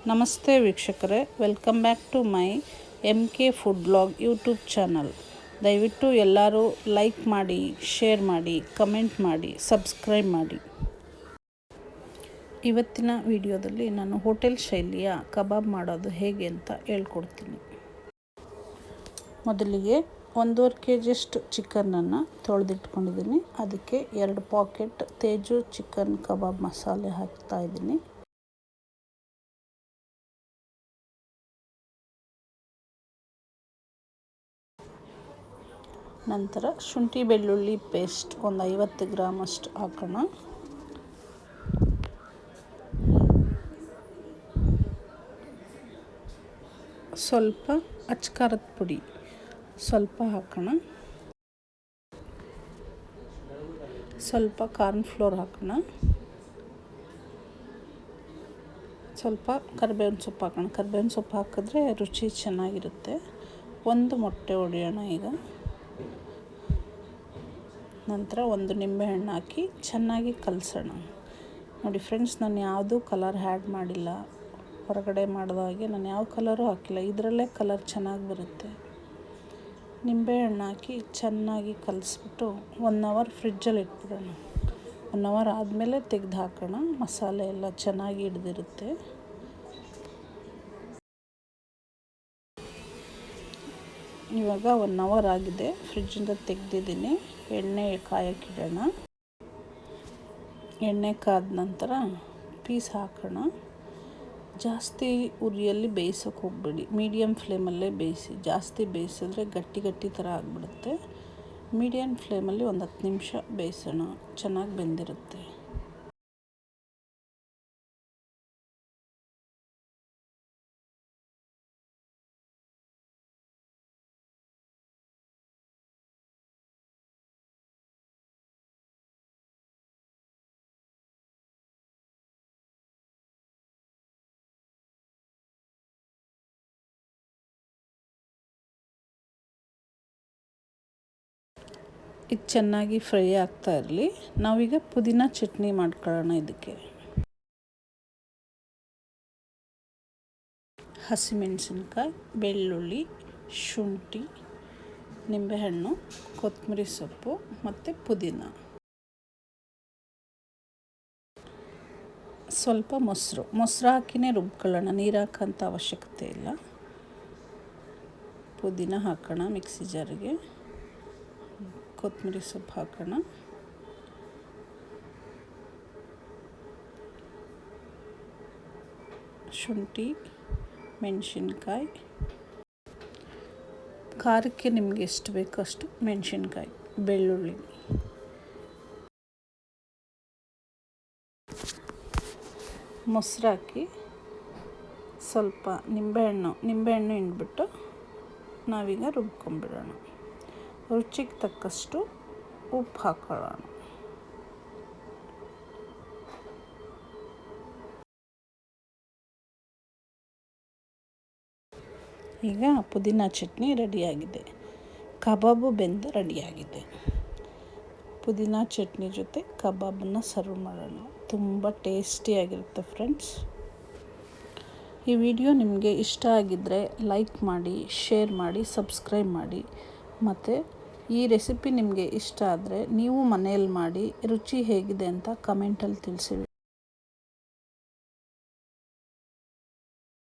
ನಮಸ್ತೆ ವೀಕ್ಷಕರೇ, welcome back to my MK food blog YouTube channel. ದಯವಿಟ್ಟು ಎಲ್ಲರೂ ಲೈಕ್ ಮಾಡಿ, ಶೇರ್ ಮಾಡಿ, ಕಮೆಂಟ್ ಮಾಡಿ, ಸಬ್ಸ್ಕ್ರೈಬ್ ಮಾಡಿ. ಇವತ್ತಿನ ವಿಡಿಯೋದಲ್ಲಿ ನಾನು ಹೋಟೆಲ್ ಶೈಲಿಯ ಕಬಾಬ್ ಮಾಡೋದು ಹೇಗೆ ಅಂತ ಹೇಳ್ಕೊಡ್ತೀನಿ. ಮೊದಲಿಗೆ 1.5 kg ಚಿಕನನ್ನು ತೊಳೆದಿಟ್ಕೊಂಡಿದ್ದೀನಿ. ಅದಕ್ಕೆ 2 ಪಾಕೆಟ್ ತೇಜು ಚಿಕನ್ ಕಬಾಬ್ ಮಸಾಲೆ ಹಾಕ್ತಾಯಿದ್ದೀನಿ. ನಂತರ ಶುಂಠಿ ಬೆಳ್ಳುಳ್ಳಿ ಪೇಸ್ಟ್ ಒಂದು 50 ಗ್ರಾಮ್ ಅಷ್ಟು ಹಾಕೋಣ. ಸ್ವಲ್ಪ ಅಚ್ಕಾರದ ಪುಡಿ ಸ್ವಲ್ಪ ಹಾಕೋಣ. ಸ್ವಲ್ಪ ಕಾರ್ನ್ಫ್ಲೋರ್ ಹಾಕೋಣ. ಸ್ವಲ್ಪ ಕರಿಬೇವಿನ ಸೊಪ್ಪು ಹಾಕೋಣ. ಕರಿಬೇವಿನ ಸೊಪ್ಪು ಹಾಕಿದ್ರೆ ರುಚಿ ಚೆನ್ನಾಗಿರುತ್ತೆ. 1 ಮೊಟ್ಟೆ ಹೊಡೆಯೋಣ ಈಗ. ನಂತರ 1 ನಿಂಬೆಹಣ್ಣು ಹಾಕಿ ಚೆನ್ನಾಗಿ ಕಲಸೋಣ. ನೋಡಿ ಫ್ರೆಂಡ್ಸ್, ನಾನು ಯಾವುದೂ ಕಲರ್ ಆ್ಯಡ್ ಮಾಡಿಲ್ಲ. ಹೊರಗಡೆ ಮಾಡಿದಾಗೆ ನಾನು ಯಾವ ಕಲರು ಹಾಕಿಲ್ಲ. ಇದರಲ್ಲೇ ಕಲರ್ ಚೆನ್ನಾಗಿ ಬರುತ್ತೆ. ನಿಂಬೆಹಣ್ಣು ಹಾಕಿ ಚೆನ್ನಾಗಿ ಕಲಿಸ್ಬಿಟ್ಟು 1 ಅವರ್ ಫ್ರಿಜ್ಜಲ್ಲಿ ಇಟ್ಬಿಡೋಣ. 1 ಅವರ್ ಆದಮೇಲೆ ತೆಗೆದು ಹಾಕೋಣ. ಮಸಾಲೆ ಎಲ್ಲ ಚೆನ್ನಾಗಿ ಹಿಡಿದಿರುತ್ತೆ. ಇವಾಗ 1 ಅವರ್ ಆಗಿದೆ. ಫ್ರಿಜ್ಜಿಂದ ತೆಗೆದಿದ್ದೀನಿ. ಎಣ್ಣೆ ಕಾಯಕ್ಕಿಡೋಣ. ಎಣ್ಣೆ ಕಾದ ನಂತರ ಪೀಸ್ ಹಾಕೋಣ. ಜಾಸ್ತಿ ಉರಿಯಲ್ಲಿ ಬೇಯಿಸೋಕೆ ಹೋಗಬೇಡಿ. ಮೀಡಿಯಮ್ ಫ್ಲೇಮಲ್ಲೇ ಬೇಯಿಸಿ. ಜಾಸ್ತಿ ಬೇಯಿಸಿದ್ರೆ ಗಟ್ಟಿ ಗಟ್ಟಿ ಥರ ಆಗಿಬಿಡುತ್ತೆ. ಮೀಡಿಯಮ್ ಫ್ಲೇಮಲ್ಲಿ ಒಂದು 10 ನಿಮಿಷ ಬೇಯಿಸೋಣ. ಚೆನ್ನಾಗಿ ಬೆಂದಿರುತ್ತೆ. ಇದು ಚೆನ್ನಾಗಿ ಫ್ರೈ ಆಗ್ತಾ ಇರಲಿ. ನಾವೀಗ ಪುದೀನ ಚಟ್ನಿ ಮಾಡ್ಕೊಳ್ಳೋಣ. ಇದಕ್ಕೆ ಹಸಿಮೆಣಸಿನ್ಕಾಯಿ, ಬೆಳ್ಳುಳ್ಳಿ, ಶುಂಠಿ, ನಿಂಬೆಹಣ್ಣು, ಕೊತ್ತಂಬರಿ ಸೊಪ್ಪು ಮತ್ತು ಪುದೀನ, ಸ್ವಲ್ಪ ಮೊಸರು ಹಾಕಿನೇ ರುಬ್ಕೊಳ್ಳೋಣ. ನೀರು ಹಾಕೋಂಥ ಅವಶ್ಯಕತೆ ಇಲ್ಲ. ಪುದೀನ ಹಾಕೋಣ ಮಿಕ್ಸಿ ಜಾರಿಗೆ. ಕೊತ್ತಂಬರಿ ಸೊಪ್ಪು ಹಾಕೋಣ. ಶುಂಠಿ, ಮೆಣಸಿನ್ಕಾಯಿ, ಖಾರಕ್ಕೆ ನಿಮಗೆ ಎಷ್ಟು ಬೇಕೋ ಅಷ್ಟು ಮೆಣಸಿನ್ಕಾಯಿ, ಬೆಳ್ಳುಳ್ಳಿ, ಮೊಸರು ಹಾಕಿ ಸ್ವಲ್ಪ ನಿಂಬೆಹಣ್ಣು ಹಿಂಡ್ಬಿಟ್ಟು ನಾವೀಗ ರುಬ್ಕೊಂಡ್ಬಿಡೋಣ. ರುಚಿಗೆ ತಕ್ಕಷ್ಟು ಉಪ್ಪು ಹಾಕೊಳ್ಳೋಣ. ಈಗ ಪುದೀನ ಚಟ್ನಿ ರೆಡಿಯಾಗಿದೆ. ಕಬಾಬು ಬೆಂದು ರೆಡಿಯಾಗಿದೆ. ಪುದೀನ ಚಟ್ನಿ ಜೊತೆ ಕಬಾಬನ್ನು ಸರ್ವ್ ಮಾಡೋಣ. ತುಂಬ ಟೇಸ್ಟಿಯಾಗಿರುತ್ತೆ ಫ್ರೆಂಡ್ಸ್. ಈ ವಿಡಿಯೋ ನಿಮಗೆ ಇಷ್ಟ ಆಗಿದ್ದರೆ ಲೈಕ್ ಮಾಡಿ, ಶೇರ್ ಮಾಡಿ, ಸಬ್ಸ್ಕ್ರೈಬ್ ಮಾಡಿ. ಮತ್ತು ಈ ರೆಸಿಪಿ ನಿಮಗೆ ಇಷ್ಟ ಆದರೆ ನೀವು ಮನೆಯಲ್ಲಿ ಮಾಡಿ ರುಚಿ ಹೇಗಿದೆ ಅಂತ ಕಮೆಂಟಲ್ಲಿ ತಿಳಿಸಿ.